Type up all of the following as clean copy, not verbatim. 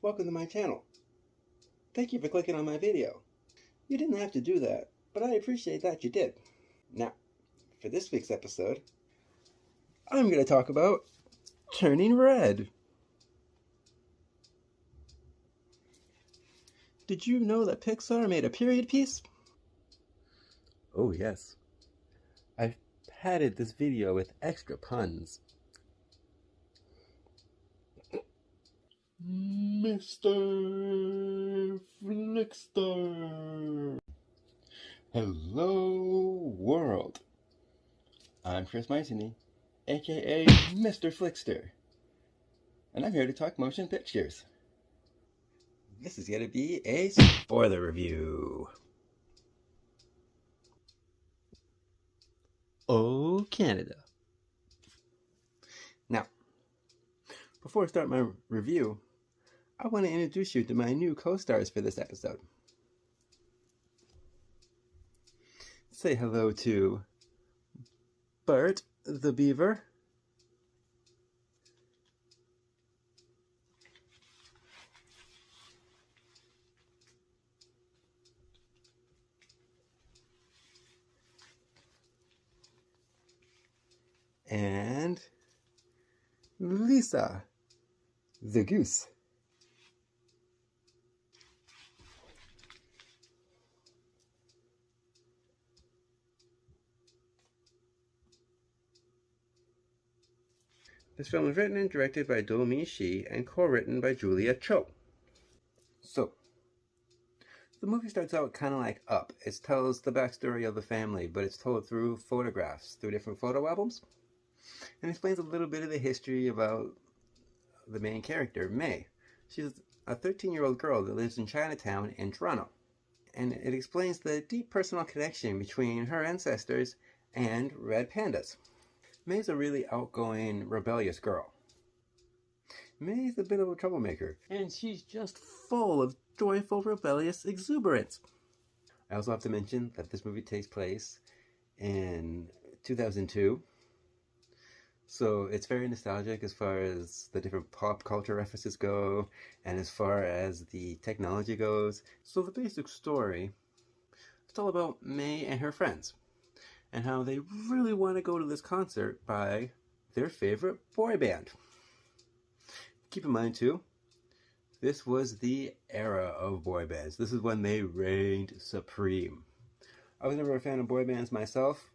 Welcome to my channel. Thank you for clicking on my video. You didn't have to do that, but I appreciate that you did. Now, for this week's episode, I'm going to talk about Turning Red. Did you know that Pixar made a period piece? Oh yes. I've padded this video with extra puns. Mr. FLIXTER. Hello world. I'm Chris Myceny, aka Mr. FLIXTER, and I'm here to talk motion pictures. This is going to be a spoiler review. Oh, Canada. Now, before I start my review, I want to introduce you to my new co-stars for this episode. Say hello to Bart the Beaver, and Lisa the Goose. This film was written and directed by Do-Mi Shi and co-written by Julia Cho. So, the movie starts out kind of like Up. It tells the backstory of the family, but it's told through photographs, through different photo albums, and explains a little bit of the history about the main character, May. She's a 13-year-old girl that lives in Chinatown in Toronto, and it explains the deep personal connection between her ancestors and red pandas. May's a really outgoing, rebellious girl. May's a bit of a troublemaker, and she's just full of joyful, rebellious exuberance. I also have to mention that this movie takes place in 2002, so it's very nostalgic as far as the different pop culture references go, and as far as the technology goes. So the basic story, it's all about May and her friends, and how they really want to go to this concert by their favorite boy band. Keep in mind too, this was the era of boy bands. This is when they reigned supreme. I was never a fan of boy bands myself,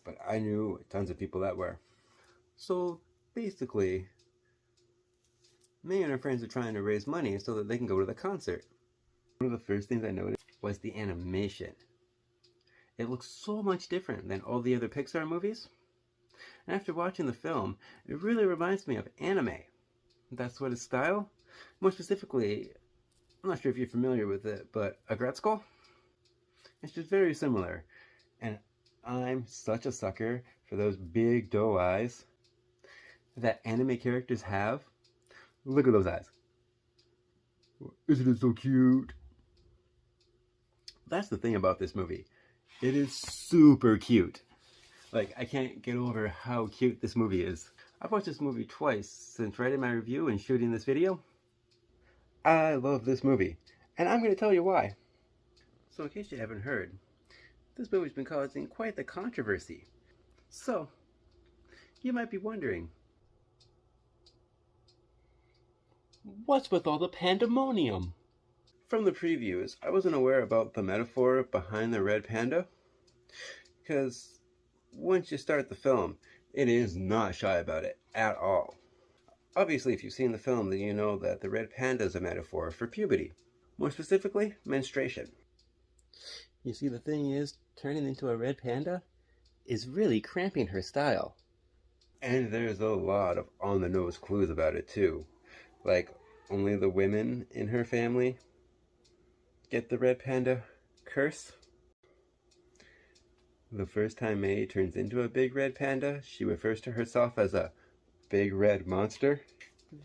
but I knew tons of people that were. So basically, May and her friends are trying to raise money so that they can go to the concert. One of the first things I noticed was the animation. It looks so much different than all the other Pixar movies. And after watching the film, it really reminds me of anime. That sort of style. More specifically, I'm not sure if you're familiar with it, but a Gretzko? It's just very similar. And I'm such a sucker for those big doe eyes that anime characters have. Look at those eyes. Isn't it so cute? That's the thing about this movie. It is super cute. Like, I can't get over how cute this movie is. I've watched this movie twice since writing my review and shooting this video. I love this movie, and I'm going to tell you why. So in case you haven't heard, this movie's been causing quite the controversy. So, you might be wondering, what's with all the pandemonium? From the previews, I wasn't aware about the metaphor behind the red panda, because once you start the film, it is not shy about it at all. Obviously, if you've seen the film, then you know that the red panda is a metaphor for puberty. More specifically, menstruation. You see, the thing is, turning into a red panda is really cramping her style. And there's a lot of on-the-nose clues about it too. Like, only the women in her family get the red panda curse. The first time May turns into a big red panda, she refers to herself as a big red monster.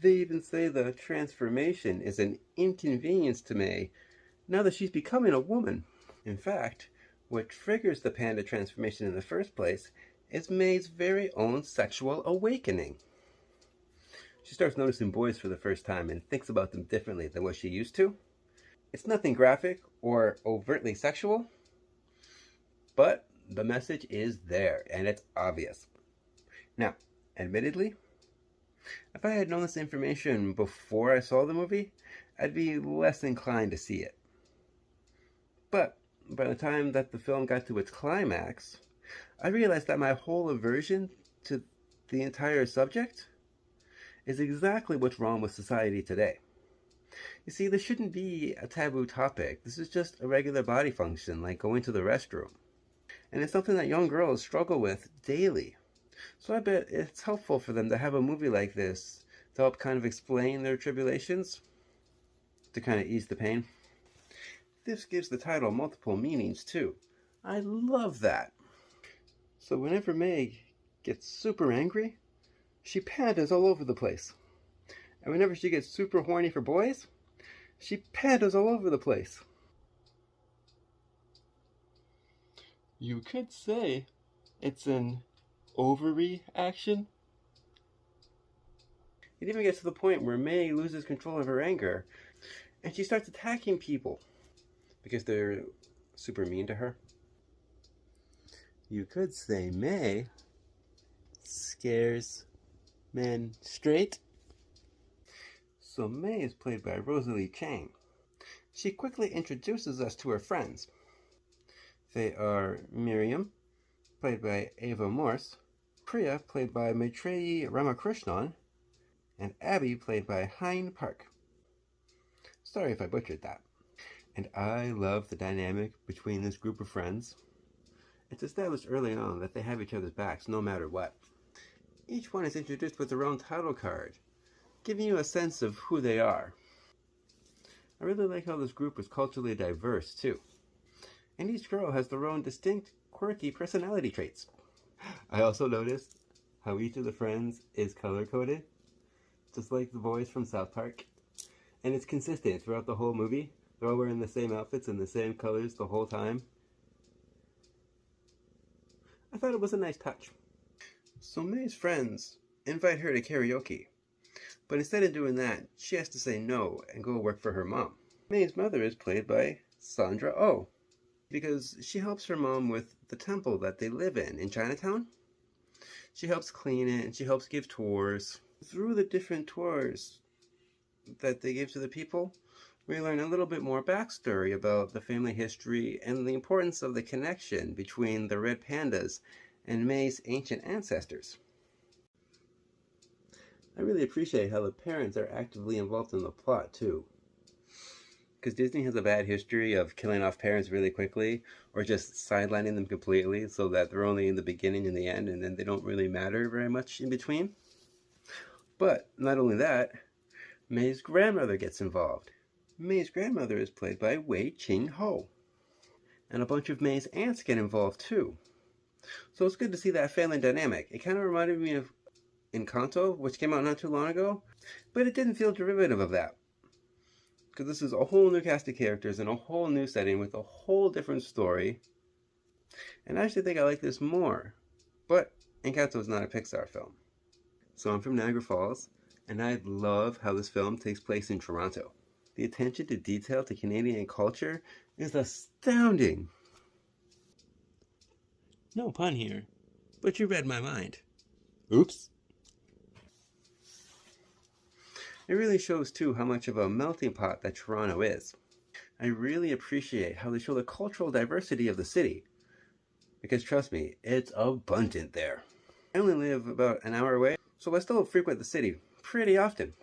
They even say the transformation is an inconvenience to May now that she's becoming a woman. In fact, what triggers the panda transformation in the first place is May's very own sexual awakening. She starts noticing boys for the first time and thinks about them differently than what she used to. It's nothing graphic or overtly sexual, but the message is there and it's obvious. Now, admittedly, if I had known this information before I saw the movie, I'd be less inclined to see it. But by the time that the film got to its climax, I realized that my whole aversion to the entire subject is exactly what's wrong with society today. You see, this shouldn't be a taboo topic. This is just a regular body function, like going to the restroom. And it's something that young girls struggle with daily. So I bet it's helpful for them to have a movie like this to help kind of explain their tribulations, to kind of ease the pain. This gives the title multiple meanings too. I love that. So whenever May gets super angry, she pandas all over the place. And whenever she gets super horny for boys, she pandas all over the place. You could say it's an overreaction. It even gets to the point where May loses control of her anger and she starts attacking people because they're super mean to her. You could say May scares men straight. So May is played by Rosalie Chang. She quickly introduces us to her friends. They are Miriam, played by Ava Morse, Priya, played by Maitreyi Ramakrishnan, and Abby, played by Hein Park. Sorry if I butchered that. And I love the dynamic between this group of friends. It's established early on that they have each other's backs no matter what. Each one is introduced with their own title card, giving you a sense of who they are. I really like how this group is culturally diverse too. And each girl has their own distinct, quirky personality traits. I also noticed how each of the friends is color-coded, just like the boys from South Park. And it's consistent throughout the whole movie. They're all wearing the same outfits and the same colors the whole time. I thought it was a nice touch. So May's friends invite her to karaoke. But instead of doing that, she has to say no and go work for her mom. May's mother is played by Sandra Oh, because she helps her mom with the temple that they live in Chinatown. She helps clean it and she helps give tours. Through the different tours that they give to the people, we learn a little bit more backstory about the family history and the importance of the connection between the red pandas and May's ancient ancestors. I really appreciate how the parents are actively involved in the plot too. Because Disney has a bad history of killing off parents really quickly or just sidelining them completely so that they're only in the beginning and the end and then they don't really matter very much in between. But not only that, May's grandmother gets involved. May's grandmother is played by Wei Ching Ho. And a bunch of May's aunts get involved too. So it's good to see that family dynamic. It kind of reminded me of Encanto, which came out not too long ago, but it didn't feel derivative of that. Because this is a whole new cast of characters in a whole new setting with a whole different story. And I actually think I like this more. But Encanto is not a Pixar film. So I'm from Niagara Falls, and I love how this film takes place in Toronto. The attention to detail to Canadian culture is astounding. No pun here, but you read my mind. Oops. It really shows too how much of a melting pot that Toronto is. I really appreciate how they show the cultural diversity of the city. Because trust me, it's abundant there. I only live about an hour away, so I still frequent the city pretty often.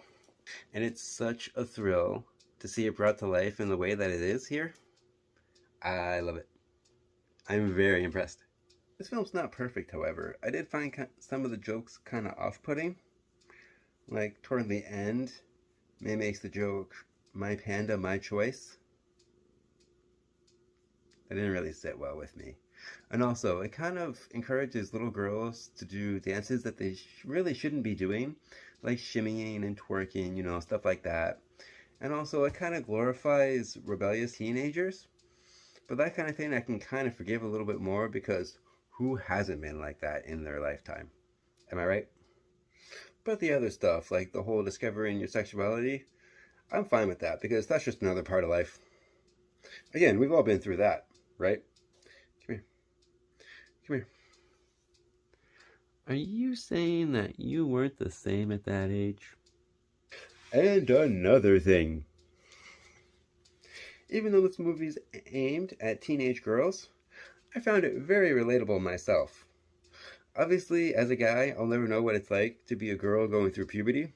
And it's such a thrill to see it brought to life in the way that it is here. I love it. I'm very impressed. This film's not perfect, however. I did find some of the jokes kind of off-putting. Like, toward the end, May makes the joke, "My panda, my choice." That didn't really sit well with me. And also, it kind of encourages little girls to do dances that they really shouldn't be doing, like shimmying and twerking, you know, stuff like that. And also, it kind of glorifies rebellious teenagers. But that kind of thing I can kind of forgive a little bit more because who hasn't been like that in their lifetime? Am I right? But the other stuff, like the whole discovering your sexuality, I'm fine with that because that's just another part of life. Again, we've all been through that, right? Come here. Come here. Are you saying that you weren't the same at that age? And another thing. Even though this movie's aimed at teenage girls, I found it very relatable myself. Obviously, as a guy, I'll never know what it's like to be a girl going through puberty,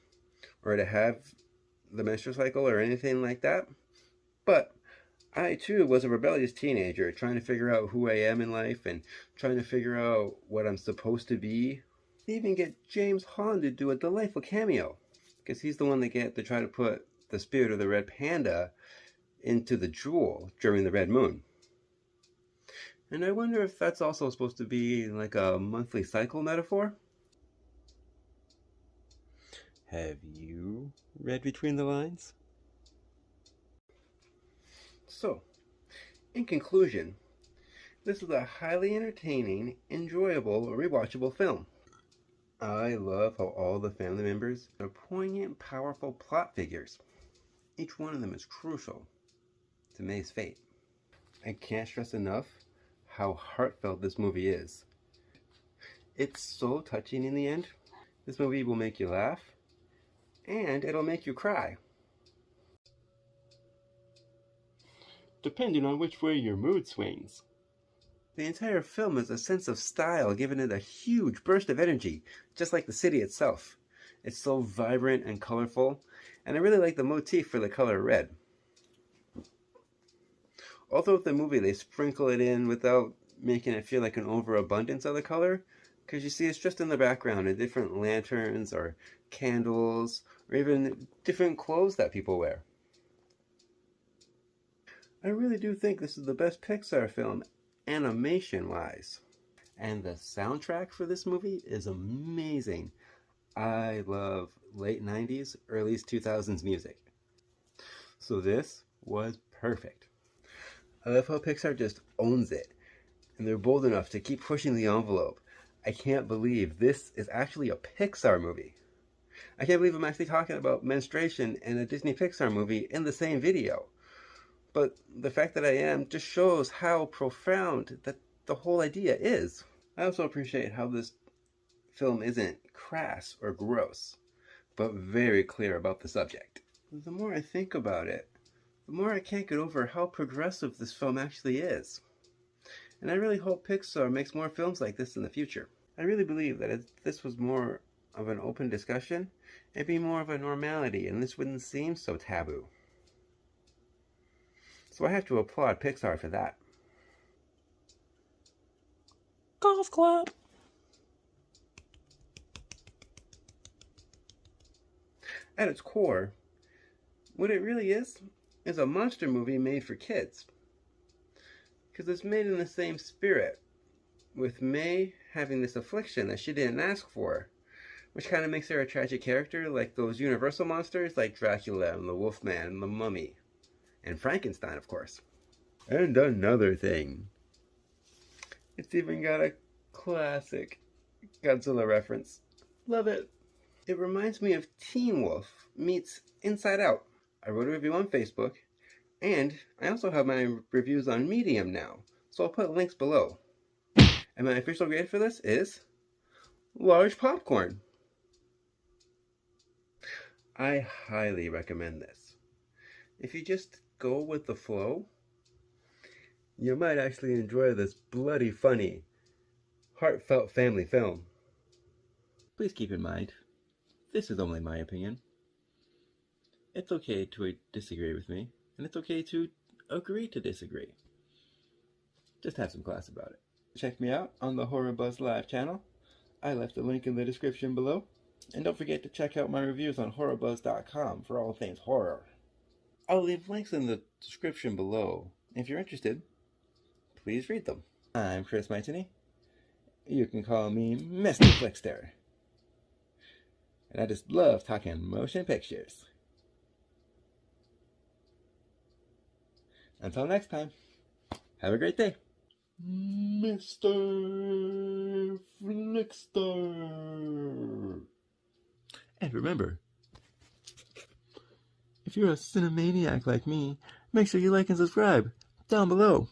or to have the menstrual cycle or anything like that. But I too was a rebellious teenager trying to figure out who I am in life and trying to figure out what I'm supposed to be. They even get James Hahn to do a delightful cameo because he's the one they get to try to put the spirit of the red panda into the jewel during the red moon. And I wonder if that's also supposed to be like a monthly cycle metaphor? Have you read between the lines? So, in conclusion, this is a highly entertaining, enjoyable, rewatchable film. I love how all the family members are poignant, powerful plot figures. Each one of them is crucial to May's fate. I can't stress enough how heartfelt this movie is. It's so touching in the end. This movie will make you laugh, and it'll make you cry, depending on which way your mood swings. The entire film is a sense of style, giving it a huge burst of energy, just like the city itself. It's so vibrant and colorful, and I really like the motif for the color red. Although with the movie they sprinkle it in without making it feel like an overabundance of the color, because you see it's just in the background in different lanterns or candles or even different clothes that people wear. I really do think this is the best Pixar film animation wise, and the soundtrack for this movie is amazing. I love late 90s, early 2000s music, so this was perfect. I love how Pixar just owns it, and they're bold enough to keep pushing the envelope. I can't believe this is actually a Pixar movie. I can't believe I'm actually talking about menstruation in a Disney Pixar movie in the same video. But the fact that I am just shows how profound that the whole idea is. I also appreciate how this film isn't crass or gross, but very clear about the subject. The more I think about it, the more I can't get over how progressive this film actually is. And I really hope Pixar makes more films like this in the future. I really believe that if this was more of an open discussion, it'd be more of a normality and this wouldn't seem so taboo. So I have to applaud Pixar for that. Golf clap! At its core, what it really is a monster movie made for kids. Because it's made in the same spirit, with May having this affliction that she didn't ask for, which kind of makes her a tragic character like those Universal monsters like Dracula and the Wolfman and the Mummy, and Frankenstein, of course. And another thing, it's even got a classic Godzilla reference. Love it. It reminds me of Teen Wolf meets Inside Out. I wrote a review on Facebook, and I also have my reviews on Medium now, so I'll put links below. And my official grade for this is large popcorn. I highly recommend this. If you just go with the flow, you might actually enjoy this bloody funny, heartfelt family film. Please keep in mind, this is only my opinion. It's okay to disagree with me, and it's okay to agree to disagree. Just have some class about it. Check me out on the Horror Buzz Live channel. I left a link in the description below. And don't forget to check out my reviews on horrorbuzz.com for all things horror. I'll leave links in the description below. If you're interested, please read them. I'm Chris Maitini. You can call me Mr. FLIXTER. And I just love talking motion pictures. Until next time, have a great day. Mr. FLIXTER. And remember, if you're a cinemaniac like me, make sure you like and subscribe down below.